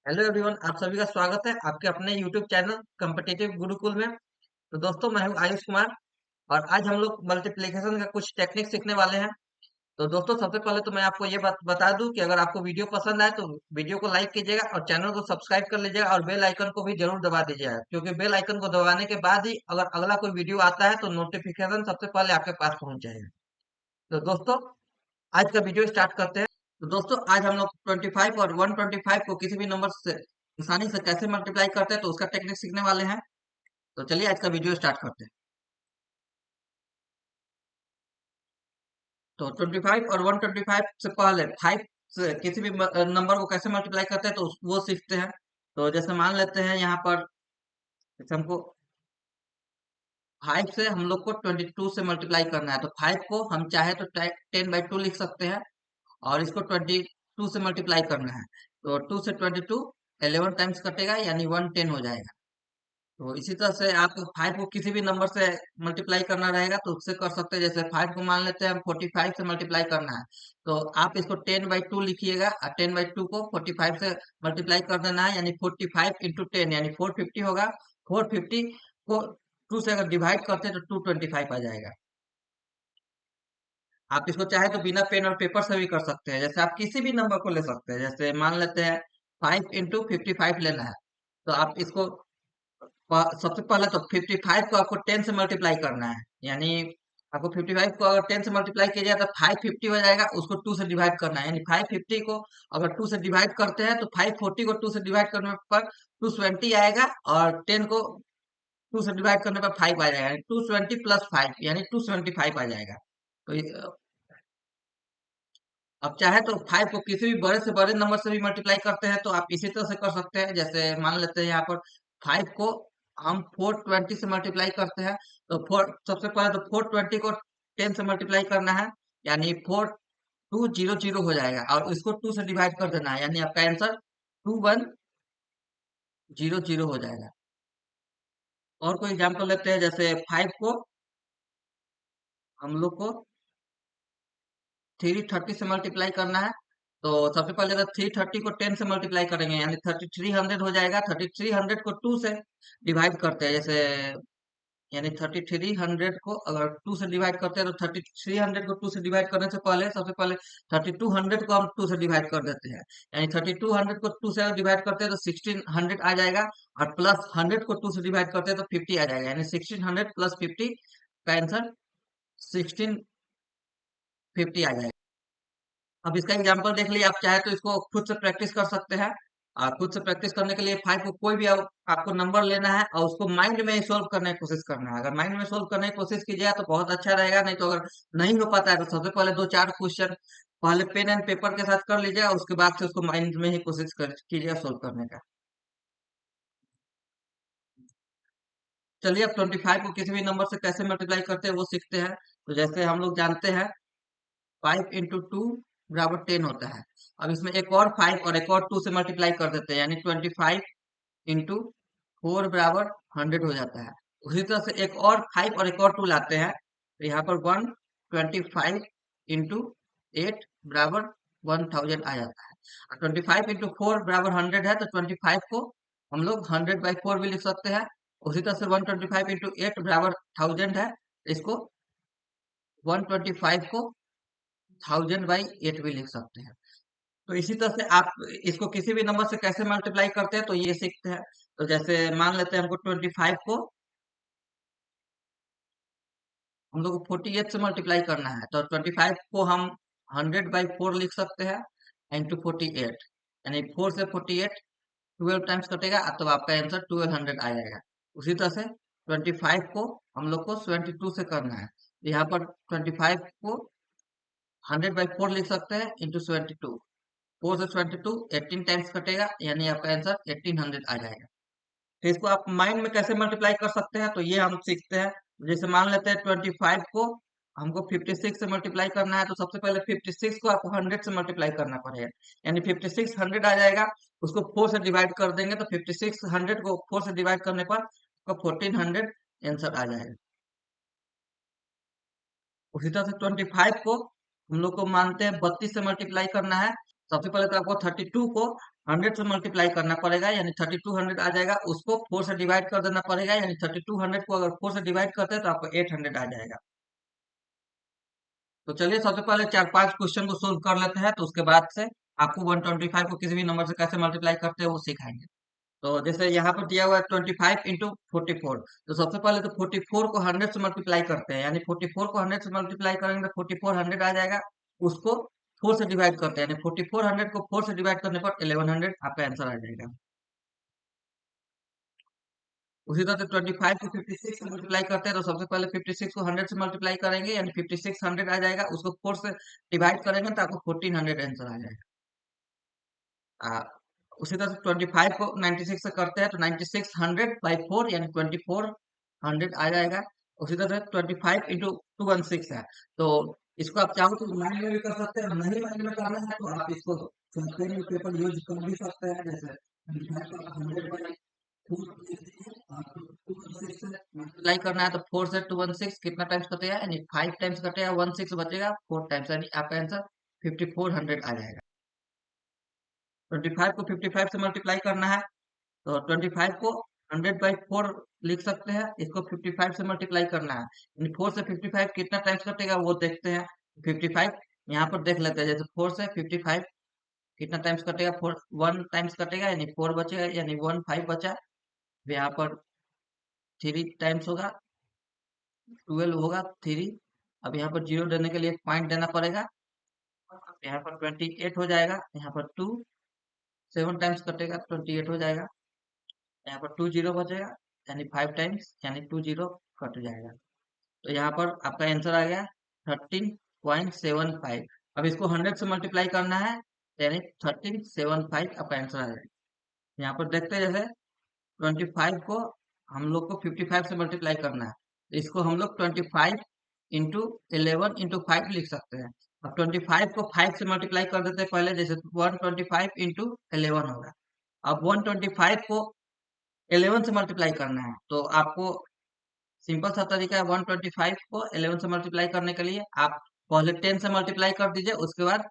Hello everyone, आप सभी का स्वागत है आपके अपने यूट्यूब चैनल कॉम्पिटिटिव गुरुकुल में। तो दोस्तों, मैं हूं आयुष कुमार और आज हम लोग मल्टीप्लिकेशन का कुछ टेक्निक सीखने वाले हैं। तो दोस्तों, सबसे पहले तो मैं आपको ये बात बता दूं कि अगर आपको वीडियो पसंद आए तो वीडियो को लाइक कीजिएगा और चैनल को सब्सक्राइब कर लीजिएगा और बेल आइकन को भी जरूर दबा दीजिएगा, क्योंकि बेल आइकन को दबाने के बाद ही अगर अगला कोई वीडियो आता है तो नोटिफिकेशन सबसे पहले आपके पास पहुंच जाएगा। तो दोस्तों, आज का वीडियो स्टार्ट करते हैं। तो दोस्तों, आज हम लोग 25 और 125 को किसी भी नंबर से आसानी से कैसे मल्टीप्लाई करते हैं तो उसका टेक्निक सीखने वाले हैं। तो चलिए आज का वीडियो स्टार्ट करते हैं। तो 25 और 125 से पहले 5 से किसी भी नंबर को कैसे मल्टीप्लाई करते हैं तो वो सीखते हैं। तो जैसे मान लेते हैं यहाँ पर, जैसे हमको 5 से हम लोग को 22 से मल्टीप्लाई करना है, तो 5 को हम चाहे तो 10/2 लिख सकते हैं और इसको 22 से मल्टीप्लाई करना है। तो 2 से 22 11 टाइम्स कटेगा, यानी 110 हो जाएगा। तो इसी तरह से आप 5 को किसी भी नंबर से मल्टीप्लाई करना रहेगा तो उससे कर सकते हैं। जैसे 5 को मान लेते हैं हम 45 से मल्टीप्लाई करना है, तो आप इसको 10/2 लिखिएगा और 10/2 को 45 से मल्टीप्लाई कर देना है, यानी 45 इंटू 10 यानी 450 होगा। 450 को 2 से अगर डिवाइड करते हैं तो 225 आ जाएगा। आप इसको चाहे तो बिना पेन और पेपर से भी कर सकते हैं। जैसे आप किसी भी नंबर को ले सकते हैं, जैसे मान लेते हैं 5 इंटू 55 लेना है, तो आप इसको सबसे पहले तो 55 को आपको 10 से मल्टीप्लाई करना है, यानी आपको 55 को अगर 10 से मल्टीप्लाई किया जाए तो 550 हो जाएगा। उसको 2 से डिवाइड करना है, यानी 550 को अगर 2 से डिवाइड करते हैं तो 540 को 2 से डिवाइड करने पर 220 आएगा और 10 को 2 से डिवाइड करने पर 5 आ जाएगा, यानी 220 प्लस 5 यानी 275 आ जाएगा। तो अब चाहे तो 5 को किसी भी बड़े से बड़े नंबर से भी मल्टीप्लाई करते हैं तो आप इसी तरह से कर सकते हैं। जैसे मान लेते हैं यहाँ पर 5 को हम 420 से मल्टीप्लाई करते हैं, तो फोर सबसे पहले तो 420 को 10 से मल्टीप्लाई करना है, यानी 4200 हो जाएगा और इसको 2 से डिवाइड कर देना है, यानी आपका आंसर 2100 हो जाएगा। और कोई एग्जाम्पल लेते हैं, जैसे 5 को हम लोग को 330 से मल्टीप्लाई करना है, तो सबसे पहले अगर 330 को 10 से मल्टीप्लाई करेंगे यानी 3300 हो जाएगा। 3300 को 2 से डिवाइड करते हैं, जैसे यानी 3300 को अगर 2 से डिवाइड करते हैं तो 3300 को 2 से डिवाइड करने से पहले सबसे पहले 3200 को हम 2 से डिवाइड कर देते हैं, यानी 3200 को 2 से डिवाइड करते हैं तो 1600 आ जाएगा और प्लस 100 को 2 से डिवाइड करते हैं तो 50 आ जाएगा, यानी 1600 प्लस 50 का आंसर 1650 आ जाएगा। अब इसका एग्जांपल देख लिया, आप चाहे तो इसको खुद से प्रैक्टिस कर सकते हैं। खुद से प्रैक्टिस करने के लिए 5 को कोई भी आपको नंबर लेना है और उसको माइंड में सोल्व करने की कोशिश करना है। अगर माइंड में सोल्व करने की कोशिश कीजिए तो बहुत अच्छा रहेगा, नहीं तो अगर नहीं हो पाता है तो सबसे पहले दो चार क्वेश्चन पहले पेन एंड पेपर के साथ कर लीजिए और उसके बाद से उसको माइंड में ही कोशिश कीजिए सोल्व करने का। चलिए, अब 25 को किसी भी नंबर से कैसे मल्टीप्लाई करते हैं वो सीखते हैं। तो जैसे हम लोग जानते हैं 5 इंटू 2 बराबर 10 होता है। अब इसमें एक और 5 और एक और 2 से मल्टीप्लाई कर देते हैं, यानी 25 इंटू 4 बराबर 100 हो जाता है। उसी तरह से एक और 5 और एक और 2 लाते हैं, तो यहाँ पर 125 इंटू 8 बराबर 1000 आ जाता है। और 25 इंटू 4 बराबर 100 है, तो 25 को हम लोग 100/4 भी लिख सकते हैं। उसी तरह से 125 इंटू 8 बराबर 1000 है, इसको 125 को 1000/8 भी लिख सकते हैं। तो इसी तरह से आप इसको किसी भी नंबर से कैसे मल्टीप्लाई करते हैं तो ये सीखते हैं। तो जैसे मान लेते हैं हमको 25 को हम लोग को 48 से मल्टीप्लाई करना है, तो 25 को हम 100/4 लिख सकते हैं इंटू 48, यानी 4 से 48 12 टाइम्स कटेगा तो आपका आंसर 1200 आ जाएगा। उसी तरह से 25 को हम लोग को 72 से करना है, तो यहाँ पर 25 को 100/4 लिख सकते हैं इंटू 72। 4 से 72 18 टाइम्स कटेगा, यानी आपका आंसर 1800 आ जाएगा। तो इसको आप माइंड में कैसे मल्टीप्लाई कर सकते हैं तो ये हम सीखते हैं। जैसे मान लेते हैं 25 को हमको 56 से मल्टीप्लाई करना है, तो सबसे पहले 56 को आपको 100 से मल्टीप्लाई करना पड़ेगा, यानी 56 100 आ जाएगा। उसको 4 से डिवाइड कर देंगे तो 56 100 को 4 से डिवाइड करने पर आपका 1400 आंसर आ जाएगा। उसी तरह से 25 को हम लोग को मानते हैं 32 से मल्टीप्लाई करना है। सबसे पहले तो आपको 32 को 100 से मल्टीप्लाई करना पड़ेगा, यानी 3200 आ जाएगा। उसको 4 से डिवाइड कर देना पड़ेगा, यानी 3200 को अगर 4 से डिवाइड करते हैं तो आपको 800 आ जाएगा। तो चलिए सबसे पहले 4-5 क्वेश्चन को सोल्व कर लेते हैं, तो उसके बाद से आपको 125 को किसी भी नंबर से कैसे मल्टीप्लाई करते हैं वो सिखाएंगे। तो जैसे यहाँ पर दिया हुआ है 25 इंटू 44। तो सबसे पहले तो 44 को 100 से मल्टीप्लाई करते हैं, यानी 44 को 100 से मल्टीप्लाई करेंगे तो 4400 आ जाएगा। उसको 4 से डिवाइड करते हैं, यानी 4400 को 4 से डिवाइड करने पर 1100 आपका आंसर आ जाएगा। उसी तरह से 25 को 56 से मल्टीप्लाई करते हैं, तो सबसे पहले 56 को 100 से मल्टीप्लाई करेंगे, यानी 5600 आ जाएगा। उसको 4 से डिवाइड करेंगे तो आपको 1400 आंसर आ जाएगा। आ, उसी तरह से 25 को 96 से करते हैं, तो 9600 बाई 4 यानी 2400 आ जाएगा। उसी तरह से 25 इंटू 216 है, तो इसको आप चाहो तो लाइन में भी कर सकते हैं, नहीं लाइन में करना है तो आप इसको पेन पेपर यूज कर भी सकते हैं। जैसे 25 को 100 बाई 4 मल्टीप्लाई करना है, तो 4 से 216 कितना टाइम्स कटेगा, यानी 5 टाइम्स कटेगा, 16 बचेगा, 4 टाइम्स, यानी आपका आंसर 5400 आ जाएगा। 25 को 55 से मल्टीप्लाई करना है, तो 25 को 100 बाई 4 लिख सकते हैं। इसको 55 से मल्टीप्लाई करना है, यानी 4 से 55 कितना टाइम्स कटेगा वो देखते हैं। 55 यहाँ पर देख लेते हैं, जैसे 4 से 55 कितना टाइम्स कटेगा, 4 1 टाइम्स कटेगा, यानी 4 बचेगा, यानी 1 5 बचा। यहाँ पर 3 टाइम्स होगा, 12 होगा 3। अब यहाँ पर जीरो देने के लिए एक पॉइंट देना पड़ेगा। यहाँ पर 28 हो जाएगा, यहाँ पर 2 7 टाइम्स कटेगा, 28 हो जाएगा। यहाँ पर 2 जीरो बचेगा, यानी 5 टाइम्स, यानी 2 जीरो कट जाएगा। तो यहाँ पर आपका आंसर आ गया 13.75। अब इसको 100 से मल्टीप्लाई करना है, यानी 1375 आपका आंसर आ जाएगा। यहाँ पर देखते हैं, जैसे 25 को हम लोग को 55 से मल्टीप्लाई करना है, तो इसको हम लोग 25 इंटू 11 इंटू 5 लिख सकते हैं। अब 25 को 5 से मल्टीप्लाई कर देते हैं पहले, जैसे 125 इंटू 11 होगा। अब 125 को 11 से मल्टीप्लाई करना है, तो आपको सिंपल सा तरीका है। 125 को 11 से मल्टीप्लाई करने के लिए आप पहले 10 से मल्टीप्लाई कर दीजिए, उसके बाद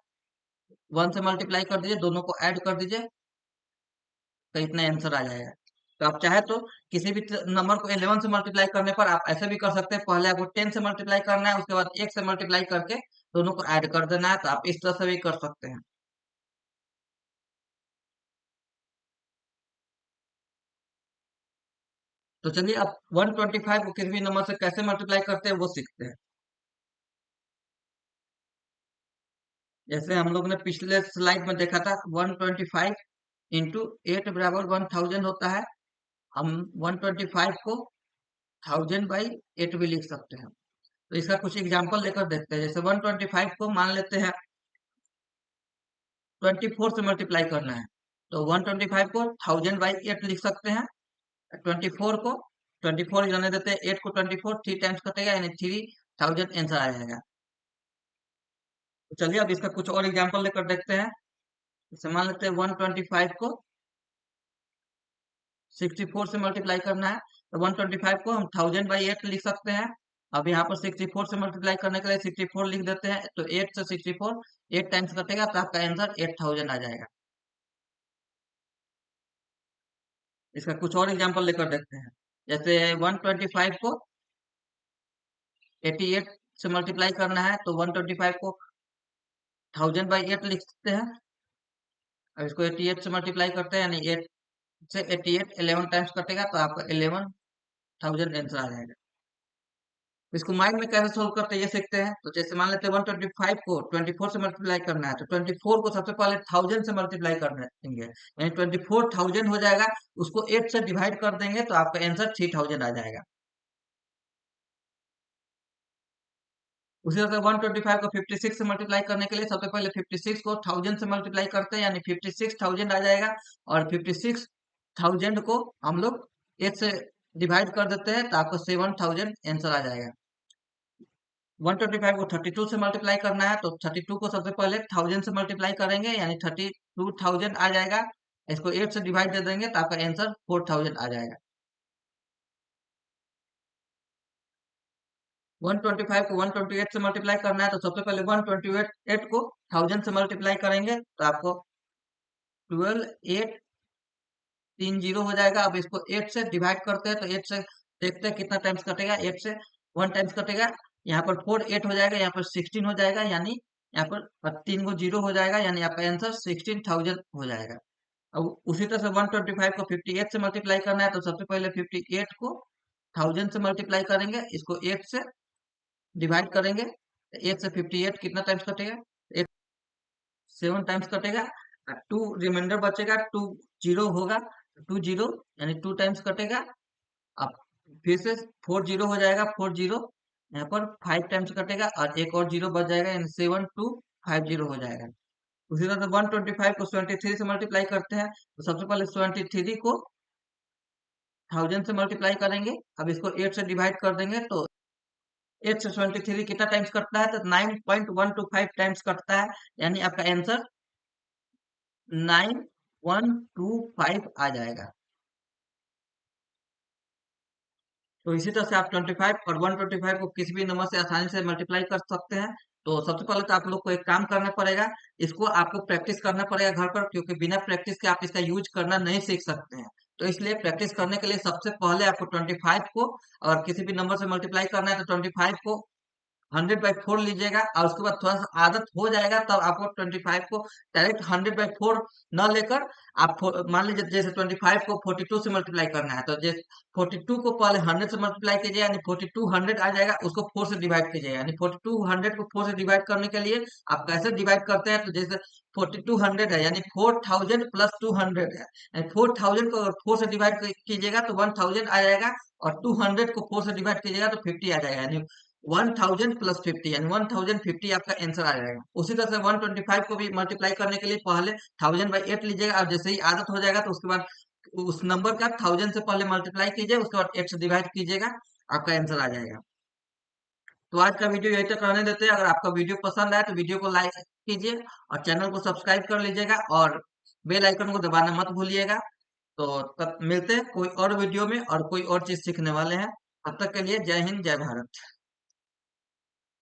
1 से मल्टीप्लाई कर दीजिए, दोनों को ऐड कर दीजिए, तो इतना आंसर आ जाएगा। तो आप चाहे तो किसी भी नंबर को 11 से मल्टीप्लाई करने पर आप ऐसे भी कर सकते हैं, पहले आपको 10 से मल्टीप्लाई करना है, उसके बाद 1 से मल्टीप्लाई करके दोनों को ऐड कर देना है। तो आप इस तरह से भी कर सकते हैं। तो चलिए अब 125 को किसी भी नंबर से कैसे मल्टीप्लाई करते हैं वो सीखते हैं। जैसे हम लोग ने पिछले स्लाइड में देखा था, 125 इंटू 8 बराबर 1000 होता है। हम 125 को 1000 बाई 8 भी लिख सकते हैं। तो इसका कुछ एग्जांपल लेकर देखते हैं। जैसे 125 को मान लेते हैं 24 से मल्टीप्लाई करना है, तो 125 को 1000 बाई 8 लिख सकते हैं। 24 को 24 जाने देते हैं, 8 को 24 3 टाइम्स कटेगा, यानी 3000 आंसर आ जाएगा। तो चलिए अब इसका कुछ और एग्जांपल लेकर देखते हैं। जैसे मान लेते हैं 125 को 64 से मल्टीप्लाई करना है, तो 125 को हम 1000 बाई 8 लिख सकते हैं। अब यहाँ पर 64 से मल्टीप्लाई करने के लिए 64 लिख देते हैं, तो 8 से 64 8 टाइम्स कटेगा, तो आपका आंसर 8000 आ जाएगा। इसका कुछ और एग्जांपल लेकर देखते हैं। जैसे 125 को 88 से मल्टीप्लाई करना है, तो 125 को 1000 बाई 8 लिख सकते हैं। अब इसको 88 से मल्टीप्लाई करते हैं, यानी 8 से 88 11 टाइम्स कटेगा, तो आपका 11000 आंसर आ जाएगा। तो इसको माइंड में कैसे सोल्व करते हैं ये सीखते हैं। तो जैसे मान लेते हैं 125 को 24 से मल्टीप्लाई करना है, तो 24 को सबसे पहले 1000 से मल्टीप्लाई कर देंगे, यानी 24000 हो जाएगा। उसको 8 से डिवाइड कर देंगे, तो आपका आंसर 3000 आ जाएगा। उसी तरह से 125 को 56 से मल्टीप्लाई करने के लिए सबसे पहले 56 को 1000 से मल्टीप्लाई करते हैं, यानी 56000 आ जाएगा। और 56000 को हम लोग 8 से डिवाइड कर देते हैं, तो आपको 7000 आंसर आ जाएगा। 125 को 32 से मल्टीप्लाई करना है, तो 32 को सबसे पहले 1000 से मल्टीप्लाई करेंगे, यानी 32000 आ जाएगा। इसको 8 से डिवाइड दे देंगे, तो आपका आंसर 4000 आ जाएगा। 125 को 128 से मल्टीप्लाई करना है, तो सबसे पहले 128 को 1000 से मल्टीप्लाई करेंगे तो आपको 12830 हो जाएगा। अब इसको 8 से डिवाइड करते हैं, तो 8 से देखते हैं कितना टाइम्स कटेगा। 8 से 1 टाइम्स कटेगा, यहाँ पर 4 8 हो जाएगा, यहाँ पर 16 हो जाएगा, यानी यहाँ पर 3 को 0 हो जाएगा, यानी आपका आंसर 16000 हो जाएगा। अब उसी तरह से 125 को 58 से मल्टीप्लाई करना है, तो सबसे पहले 58 को 1000 से मल्टीप्लाई करेंगे, इसको 8 से डिवाइड करेंगे। 8 से 58 कितना टाइम्स कटेगा? 8 7 टाइम्स कटेगा। 2 रिमाइंडर बचेगा, 2 जीरो होगा, 2 जीरो यानी 2 टाइम्स कटेगा। अब फिर से 4 जीरो हो जाएगा, 4 जीरो यहाँ पर 5 टाइम्स कटेगा, और एक और जीरो बच जाएगा, यानी 7250 हो जाएगा। उसी तरह से 125 को 73 से मल्टीप्लाई करते हैं, तो सबसे पहले 73 को 1000 से मल्टीप्लाई करेंगे। अब इसको 8 से डिवाइड कर देंगे, तो 8 से 73 कितना टाइम्स कटता है? तो 9.125 टाइम्स कटता है, यानी आपका आंसर 9125 आ जाएगा। तो इसी तरह से आप 25 और 125 को किसी भी नंबर से आसानी से मल्टीप्लाई कर सकते हैं। तो सबसे पहले तो आप लोग को एक काम करना पड़ेगा, इसको आपको प्रैक्टिस करना पड़ेगा घर पर, क्योंकि बिना प्रैक्टिस के आप इसका यूज करना नहीं सीख सकते हैं। तो इसलिए प्रैक्टिस करने के लिए सबसे पहले आपको 25 को और किसी भी नंबर से मल्टीप्लाई करना है, तो 25 को 100/4 लीजिएगा, और उसके बाद थोड़ा सा आदत हो जाएगा, तब आपको 25 को डायरेक्ट 100/4 न लेकर आप मान लीजिए जैसे 25 को 42 से मल्टीप्लाई करना है, तो जैसे 42 को पहले 100 से मल्टीप्लाई कीजिए, यानी 4200 आ जाएगा, उसको 4 से डिवाइड कीजिए, यानी 4200 को 4 से डिवाइड करने के लिए आप कैसे डिवाइड करते हैं, तो जैसे 4200 है, यानी 4000 प्लस 200 है, यानी 4000 को अगर 4 से डिवाइड कीजिएगा तो 1000 आ जाएगा, और 200 को 4 से डिवाइड कीजिएगा तो 50 आ जाएगा, यानी 1000 प्लस 50, यानी 1050 आपका आंसर आ जाएगा। उसी तरह से 125 को भी मल्टीप्लाई करने के लिए पहले 1000/8 लीजिएगा, और जैसे ही आदत हो जाएगा तो उसके बाद उस नंबर का 1000 से पहले मल्टीप्लाई कीजिए, उसके बाद 8 से डिवाइड कीजिएगा, आपका आंसर आ जाएगा। तो आज का वीडियो यही तक रहने देते हैं। अगर आपका वीडियो पसंद आए तो वीडियो को लाइक कीजिए और चैनल को सब्सक्राइब कर लीजिएगा, और बेल आइकन को दबाना मत भूलिएगा। तो तब मिलते हैं कोई और वीडियो में और कोई और चीज सीखने वाले हैं। तब तक के लिए जय हिंद, जय भारत।